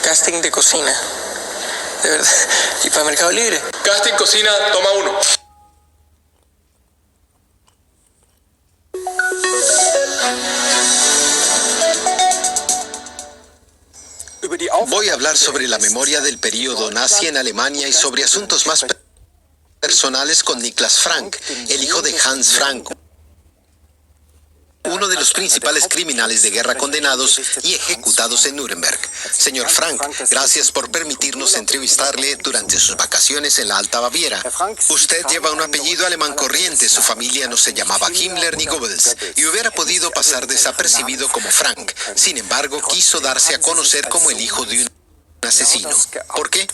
Casting de cocina. De verdad. ¿Y para Mercado Libre? Casting cocina, toma 1. Voy a hablar sobre la memoria del período nazi en Alemania y sobre asuntos más personales con Niklas Frank, el hijo de Hans Frank, uno de los principales criminales de guerra condenados y ejecutados en Nuremberg. Señor Frank, gracias por permitirnos entrevistarle durante sus vacaciones en la Alta Baviera. Usted lleva un apellido alemán corriente, su familia no se llamaba Himmler ni Goebbels, y hubiera podido pasar desapercibido como Frank. Sin embargo, quiso darse a conocer como el hijo de un asesino. ¿Por qué?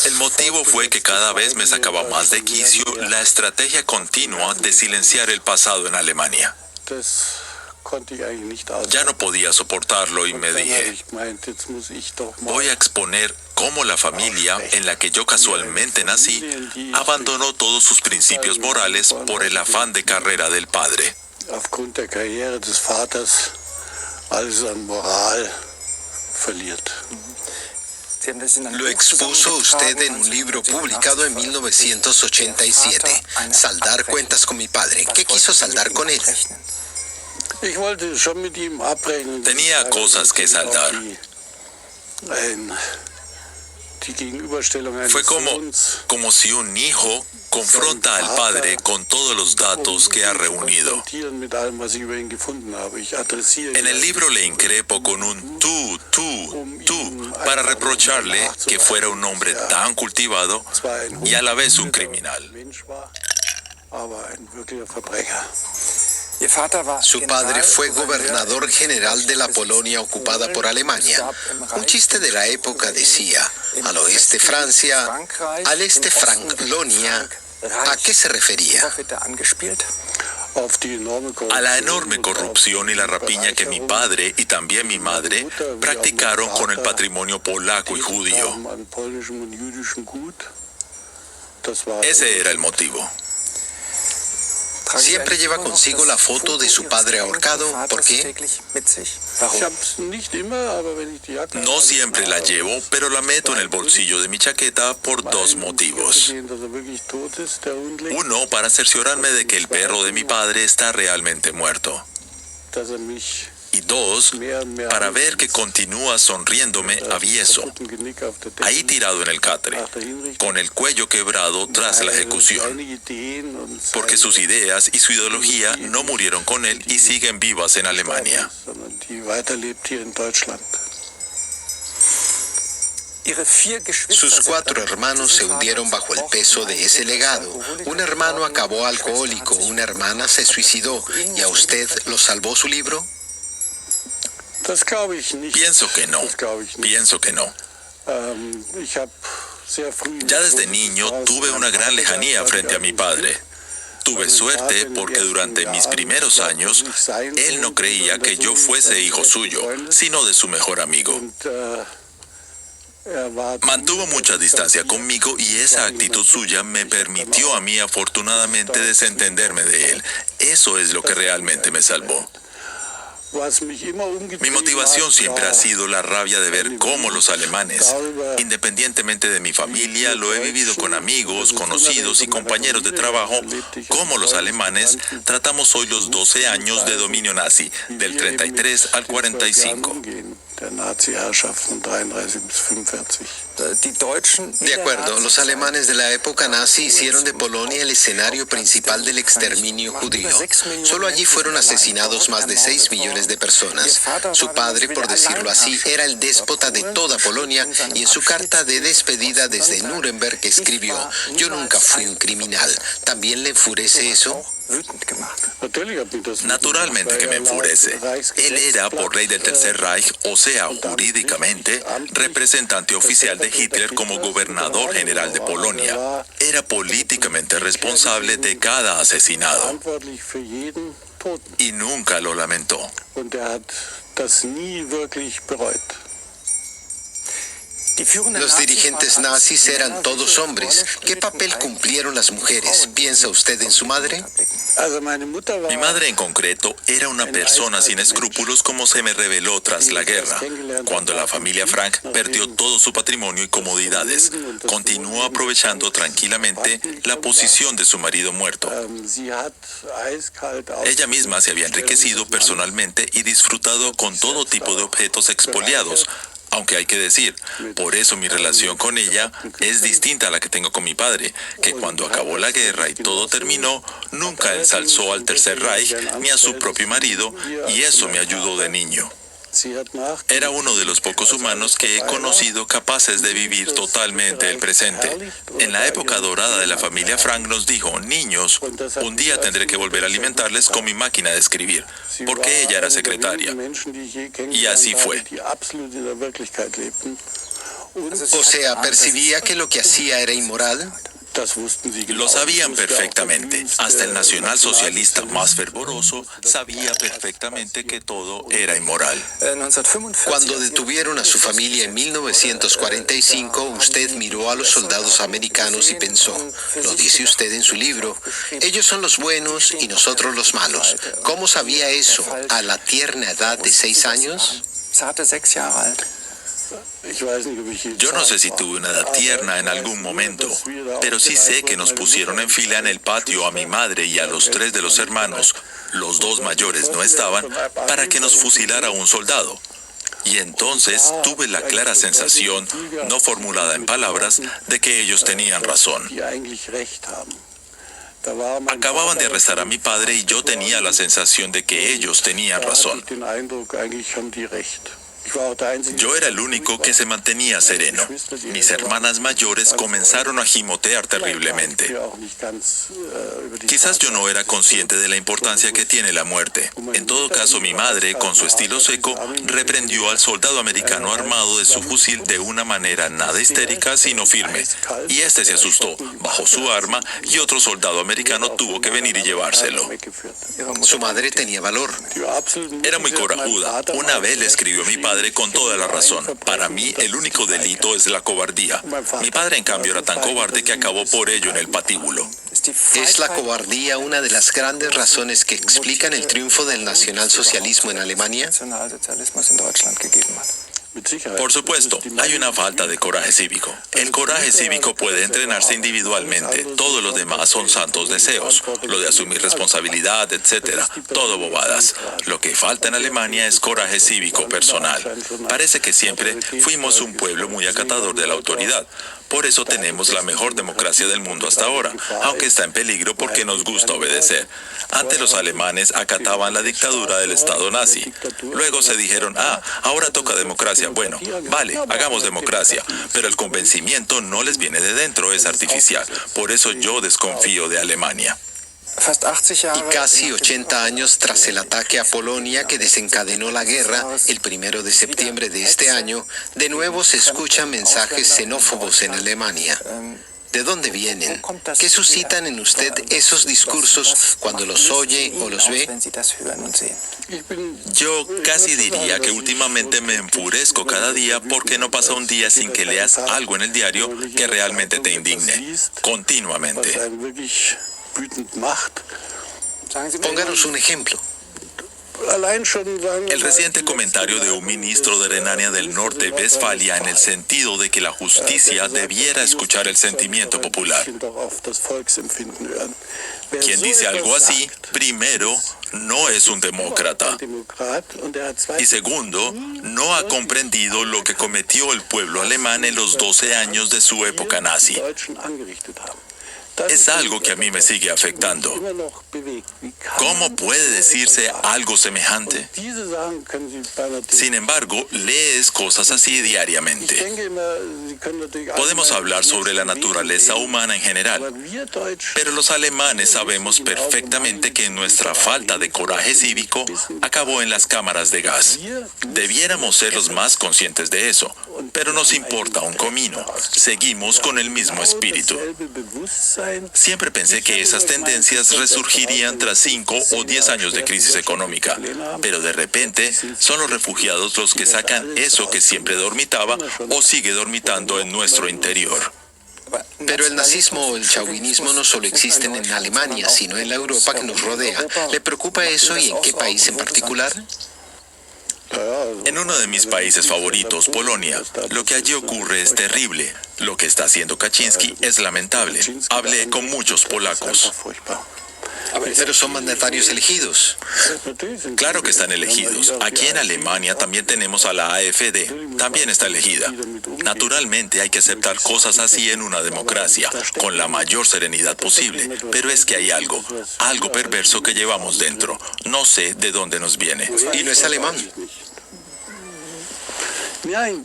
El motivo fue que cada vez me sacaba más de quicio la estrategia continua de silenciar el pasado en Alemania. Ya no podía soportarlo y me dije, voy a exponer cómo la familia en la que yo casualmente nací abandonó todos sus principios morales por el afán de carrera del padre. Lo expuso usted en un libro publicado en 1987, Saldar cuentas con mi padre. ¿Qué quiso saldar con él? Tenía cosas que saldar. Fue como si un hijo confronta al padre con todos los datos que ha reunido. En el libro le increpo con un tú, para reprocharle que fuera un hombre tan cultivado y a la vez un criminal. Su padre fue gobernador general de la Polonia ocupada por Alemania. Un chiste de la época decía, al oeste Francia, al este Franclonia. ¿A qué se refería? A la enorme corrupción y la rapiña que mi padre y también mi madre practicaron con el patrimonio polaco y judío. Ese era el motivo. Siempre lleva consigo la foto de su padre ahorcado. ¿Por qué? No siempre la llevo, pero la meto en el bolsillo de mi chaqueta por dos motivos. Uno, para cerciorarme de que el perro de mi padre está realmente muerto. Y dos, para ver que continúa sonriéndome avieso, ahí tirado en el catre, con el cuello quebrado tras la ejecución, porque sus ideas y su ideología no murieron con él y siguen vivas en Alemania. Sus 4 hermanos se hundieron bajo el peso de ese legado. Un hermano acabó alcohólico, una hermana se suicidó, ¿y a usted lo salvó su libro? Pienso que no. Ya desde niño tuve una gran lejanía frente a mi padre. Tuve suerte porque durante mis primeros años, él no creía que yo fuese hijo suyo, sino de su mejor amigo. Mantuvo mucha distancia conmigo y esa actitud suya me permitió a mí afortunadamente desentenderme de él. Eso es lo que realmente me salvó. Mi motivación siempre ha sido la rabia de ver cómo los alemanes, independientemente de mi familia, lo he vivido con amigos, conocidos y compañeros de trabajo, cómo los alemanes tratamos hoy los 12 años de dominio nazi, del 33 al 45. De acuerdo, los alemanes de la época nazi hicieron de Polonia el escenario principal del exterminio judío. Solo allí fueron asesinados más de 6 millones de personas. Su padre, por decirlo así, era el déspota de toda Polonia y en su carta de despedida desde Nuremberg escribió: "Yo nunca fui un criminal". ¿También le enfurece eso? Naturalmente que me enfurece. Él era, por ley del Tercer Reich, o sea, jurídicamente, representante oficial de Hitler como gobernador general de Polonia. Era políticamente responsable de cada asesinado. Y nunca lo lamentó. Los dirigentes nazis eran todos hombres. ¿Qué papel cumplieron las mujeres? ¿Piensa usted en su madre? Mi madre en concreto era una persona sin escrúpulos como se me reveló tras la guerra, cuando la familia Frank perdió todo su patrimonio y comodidades. Continuó aprovechando tranquilamente la posición de su marido muerto. Ella misma se había enriquecido personalmente y disfrutado con todo tipo de objetos expoliados. Aunque hay que decir, por eso mi relación con ella es distinta a la que tengo con mi padre, que cuando acabó la guerra y todo terminó, nunca ensalzó al Tercer Reich ni a su propio marido, y eso me ayudó de niño. Era uno de los pocos humanos que he conocido capaces de vivir totalmente el presente. En la época dorada de la familia Frank nos dijo, niños, un día tendré que volver a alimentarles con mi máquina de escribir, porque ella era secretaria. Y así fue. O sea, ¿percibía que lo que hacía era inmoral? Lo sabían perfectamente. Hasta el nacionalsocialista más fervoroso sabía perfectamente que todo era inmoral. Cuando detuvieron a su familia en 1945, usted miró a los soldados americanos y pensó, lo dice usted en su libro, ellos son los buenos y nosotros los malos. ¿Cómo sabía eso a la tierna edad de 6 años? Yo no sé si tuve una edad tierna en algún momento, pero sí sé que nos pusieron en fila en el patio a mi madre y a los 3 de los hermanos, los 2 mayores no estaban, para que nos fusilara un soldado. Y entonces tuve la clara sensación, no formulada en palabras, de que ellos tenían razón. Acababan de arrestar a mi padre y yo tenía la sensación de que ellos tenían razón. Yo era el único que se mantenía sereno. Mis hermanas mayores comenzaron a gimotear terriblemente. Quizás yo no era consciente de la importancia que tiene la muerte. En todo caso, mi madre, con su estilo seco, reprendió al soldado americano armado de su fusil de una manera nada histérica, sino firme. Y este se asustó, bajó su arma y otro soldado americano tuvo que venir y llevárselo. Su madre tenía valor. Era muy corajuda. Una vez le escribió a mi padre con toda la razón. Para mí, el único delito es la cobardía. Mi padre, en cambio, era tan cobarde que acabó por ello en el patíbulo. ¿Es la cobardía una de las grandes razones que explican el triunfo del nacionalsocialismo en Alemania? Por supuesto, hay una falta de coraje cívico. El coraje cívico puede entrenarse individualmente. Todos los demás son santos deseos. Lo de asumir responsabilidad, etcétera. Todo bobadas. Lo que falta en Alemania es coraje cívico personal. Parece que siempre fuimos un pueblo muy acatador de la autoridad. Por eso tenemos la mejor democracia del mundo hasta ahora, aunque está en peligro porque nos gusta obedecer. Antes los alemanes acataban la dictadura del Estado nazi. Luego se dijeron, ahora toca democracia. Bueno, vale, hagamos democracia, pero el convencimiento no les viene de dentro, es artificial. Por eso yo desconfío de Alemania. Y casi 80 años tras el ataque a Polonia que desencadenó la guerra, el 1 de septiembre de este año, de nuevo se escuchan mensajes xenófobos en Alemania. ¿De dónde vienen? ¿Qué suscitan en usted esos discursos cuando los oye o los ve? Yo casi diría que últimamente me enfurezco cada día porque no pasa un día sin que leas algo en el diario que realmente te indigne. Continuamente. Pónganos un ejemplo. El reciente comentario de un ministro de Renania del Norte, Westfalia, en el sentido de que la justicia debiera escuchar el sentimiento popular. Quien dice algo así, primero, no es un demócrata. Y segundo, no ha comprendido lo que cometió el pueblo alemán en los 12 años de su época nazi. Es algo que a mí me sigue afectando. ¿Cómo puede decirse algo semejante? Sin embargo, lees cosas así diariamente. Podemos hablar sobre la naturaleza humana en general, pero los alemanes sabemos perfectamente que nuestra falta de coraje cívico acabó en las cámaras de gas. Debiéramos ser los más conscientes de eso, pero nos importa un comino. Seguimos con el mismo espíritu. Siempre pensé que esas tendencias resurgirían tras 5 o 10 años de crisis económica, pero de repente son los refugiados los que sacan eso que siempre dormitaba o sigue dormitando en nuestro interior. Pero el nazismo o el chauvinismo no solo existen en Alemania, sino en la Europa que nos rodea. ¿Le preocupa eso y en qué país en particular? En uno de mis países favoritos, Polonia, lo que allí ocurre es terrible. Lo que está haciendo Kaczynski es lamentable. Hablé con muchos polacos. Pero son mandatarios elegidos. Claro que están elegidos. Aquí en Alemania también tenemos a la AfD. También está elegida. Naturalmente hay que aceptar cosas así en una democracia, con la mayor serenidad posible. Pero es que hay algo perverso que llevamos dentro. No sé de dónde nos viene. Y no es alemán.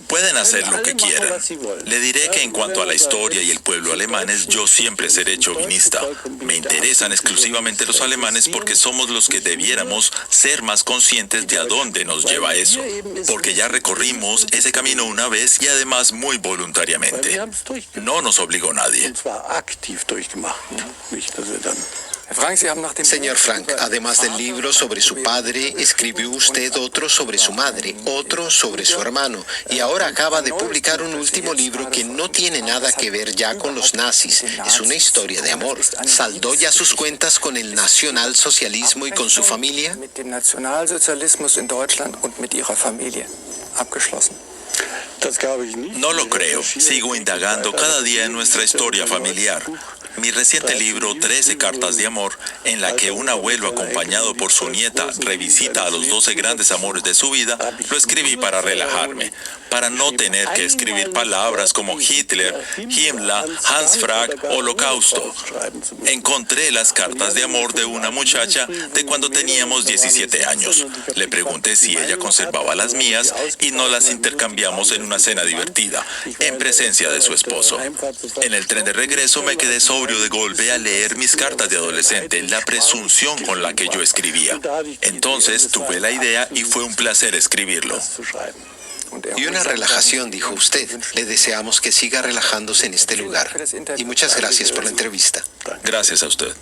Pueden hacer lo que quieran. Le diré que en cuanto a la historia y el pueblo alemanes, yo siempre seré chauvinista. Me interesan exclusivamente los alemanes porque somos los que debiéramos ser más conscientes de a dónde nos lleva eso. Porque ya recorrimos ese camino una vez y además muy voluntariamente. No nos obligó nadie. Señor Frank, además del libro sobre su padre, escribió usted otro sobre su madre, otro sobre su hermano, y ahora acaba de publicar un último libro que no tiene nada que ver ya con los nazis. Es una historia de amor. ¿Saldó ya sus cuentas con el nacionalsocialismo y con su familia? No lo creo. Sigo indagando cada día en nuestra historia familiar. Mi reciente libro, 13 cartas de amor, en la que un abuelo acompañado por su nieta revisita a los 12 grandes amores de su vida, lo escribí para relajarme, para no tener que escribir palabras como Hitler, Himmler, Hans Frank, Holocausto. Encontré las cartas de amor de una muchacha de cuando teníamos 17 años. Le pregunté si ella conservaba las mías y nos las intercambiamos en una cena divertida, en presencia de su esposo. En el tren de regreso me quedé sobrio de golpe a leer mis cartas de adolescente, la presunción con la que yo escribía. Entonces tuve la idea y fue un placer escribirlo. Y una relajación, dijo usted. Le deseamos que siga relajándose en este lugar. Y muchas gracias por la entrevista. Gracias a usted.